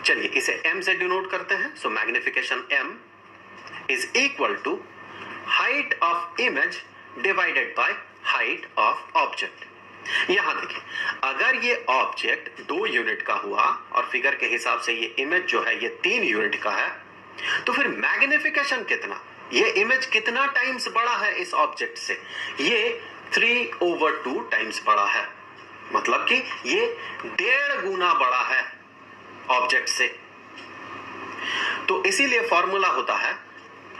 चलिए इसे m से डिनोट करते हैं। So magnification m is equal to height of image divided by height of object. यहां देखिए, अगर ये ऑब्जेक्ट 2 यूनिट का हुआ और फिगर के हिसाब से ये इमेज जो है ये 3 यूनिट का है, तो फिर मैग्निफिकेशन कितना, ये इमेज कितना टाइम्स बड़ा है इस ऑब्जेक्ट से? ये 3/2 टाइम्स बड़ा है, मतलब कि ये 1.5 गुना बड़ा है ऑब्जेक्ट से। तो इसीलिए फॉर्मूला होता है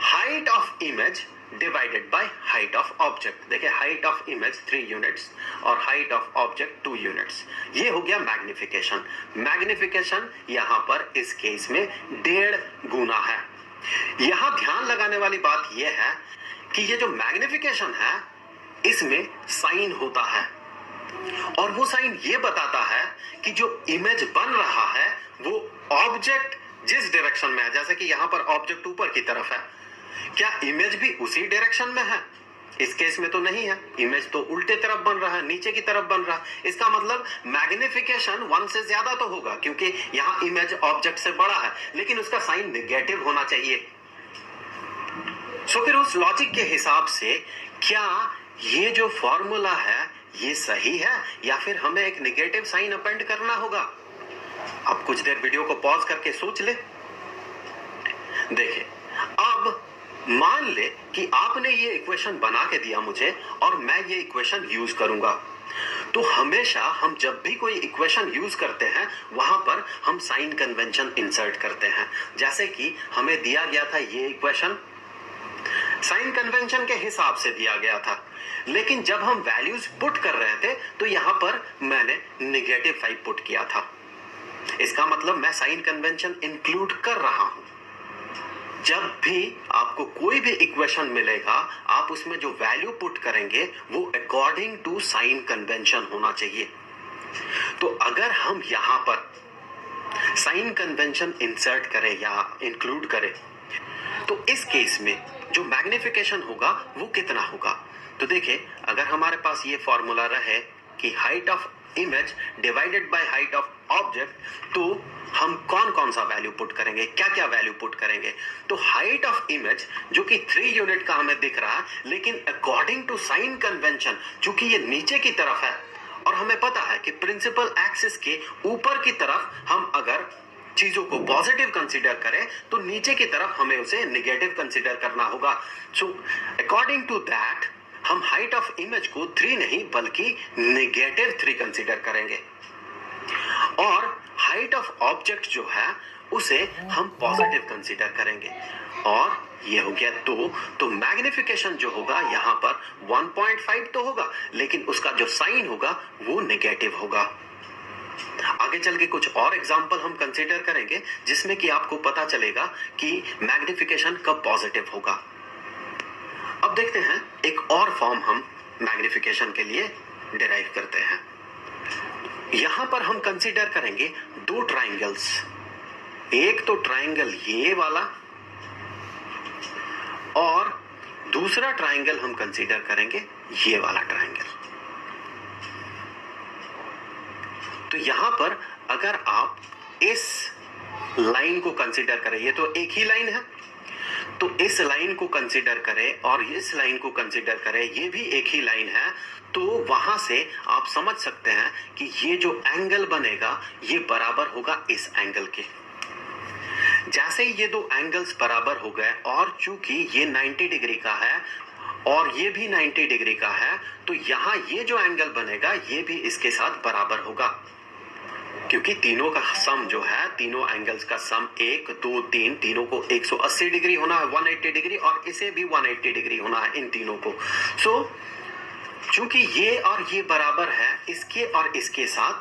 height of image divided by height of object. देखिए, हाइट ऑफ इमेज 3 यूनिट्स और हाइट ऑफ ऑब्जेक्ट 2 यूनिट्स, ये हो गया मैग्निफिकेशन। मैग्निफिकेशन यहां पर इस केस में 1.5 गुना है। यहां ध्यान लगाने वाली बात यह है कि ये जो मैग्निफिकेशन है इसमें साइन होता है, और वो साइन ये बताता है कि जो इमेज बन रहा है वो ऑब्जेक्ट जिस डायरेक्शन में है, जैसे कि यहां पर ऑब्जेक्ट ऊपर की तरफ है, क्या इमेज भी उसी डायरेक्शन में है? इस केस में तो नहीं है, इमेज तो उल्टे तरफ बन रहा है, नीचे की तरफ बन रहा है। इसका मतलब मैग्निफिकेशन 1 से ज्यादा तो होगा, क्योंकि यहां इमेज ऑब्जेक्ट से बड़ा है, लेकिन उसका साइन नेगेटिव होना चाहिए। सो फिर उस लॉजिक के हिसाब से क्या ये जो फॉर्मूला है ये सही है, या फिर हमें एक नेगेटिव साइन अपेंड करना होगा? अब कुछ देर वीडियो को पॉज करके सोच ले। देखिए, अब मान ले कि आपने ये इक्वेशन बना के दिया मुझे और मैं ये इक्वेशन यूज करूंगा। तो हमेशा हम जब भी कोई इक्वेशन यूज करते हैं वहां पर हम साइन कन्वेंशन इंसर्ट करते हैं। जैसे कि हमें दिया गया था ये इक्वेशन साइन कन्वेंशन के हिसाब से दिया गया था, लेकिन जब हम वैल्यूज पुट कर रहे थे तो यहां पर मैंने -5 पुट किया था। इसका मतलब मैं साइन कन्वेंशन इंक्लूड कर रहा हूं। जब भी आपको कोई भी इक्वेशन मिलेगा, आप उसमें जो वैल्यू पुट करेंगे वो अकॉर्डिंग टू साइन कन्वेंशन होना चाहिए। तो अगर हम यहां पर साइन कन्वेंशन इंसर्ट करें या इंक्लूड करें, तो इस केस में जो मैग्निफिकेशन होगा वो कितना होगा? तो देखिए, अगर हमारे पास ये फॉर्मूला रहे कि height of image divided by height of object, तो हम कौन कौन सा वैल्यू पुट करेंगे, क्या क्या वैल्यू पुट करेंगे? तो हाइट ऑफ इमेज जो कि 3 यूनिट का हमें दिख रहा है, लेकिन अकॉर्डिंग टू साइन कन्वेंशन चूंकि ये नीचे की तरफ है और हमें पता है कि प्रिंसिपल एक्सिस के ऊपर की तरफ हम अगर चीजों को पॉजिटिव कंसीडर करें तो नीचे की तरफ हमें उसे नेगेटिव कंसीडर करना होगा। सो अकॉर्डिंग टू दैट हम हाइट ऑफ इमेज को 3 नहीं बल्कि -3 कंसीडर करेंगे, और हाइट ऑफ ऑब्जेक्ट जो है उसे हम पॉजिटिव कंसीडर करेंगे, और ये हो गया 2। तो मैग्निफिकेशन जो होगा यहां पर 1.5 तो होगा, लेकिन उसका जो साइन होगा वो नेगेटिव होगा। आगे चल के कुछ और एग्जांपल हम कंसीडर करेंगे जिसमें कि आपको पता चलेगा कि मैग्निफिकेशन कब पॉजिटिव होगा। अब देखते हैं एक और फॉर्म हम मैग्निफिकेशन के लिए डिराइव करते हैं। यहां पर हम कंसीडर करेंगे 2 ट्राइंगल्स। एक तो ट्राइंगल ये वाला, और दूसरा ट्राइंगल हम कंसीडर करेंगे ये वाला ट्राइंगल। तो यहां पर अगर आप इस लाइन को कंसीडर करें, ये तो एक ही लाइन है, तो इस लाइन को कंसीडर करें और इस लाइन को कंसीडर करें, ये भी एक ही लाइन है, तो वहां से आप समझ सकते हैं कि ये जो एंगल बनेगा ये बराबर होगा इस एंगल के। जैसे ही ये 2 एंगल्स बराबर हो गए, और चूंकि ये 90 डिग्री का है और ये भी 90 डिग्री का है, तो यहां ये जो एंगल बनेगा ये भी इसके साथ बराबर होगा, क्योंकि तीनों का सम जो है, तीनों एंगल्स का सम 1, 2, 3, तीनों को 180 डिग्री होना है, 180 डिग्री, और इसे भी 180 डिग्री होना है इन तीनों को। सो चूंकि ये और ये बराबर है इसके और इसके साथ,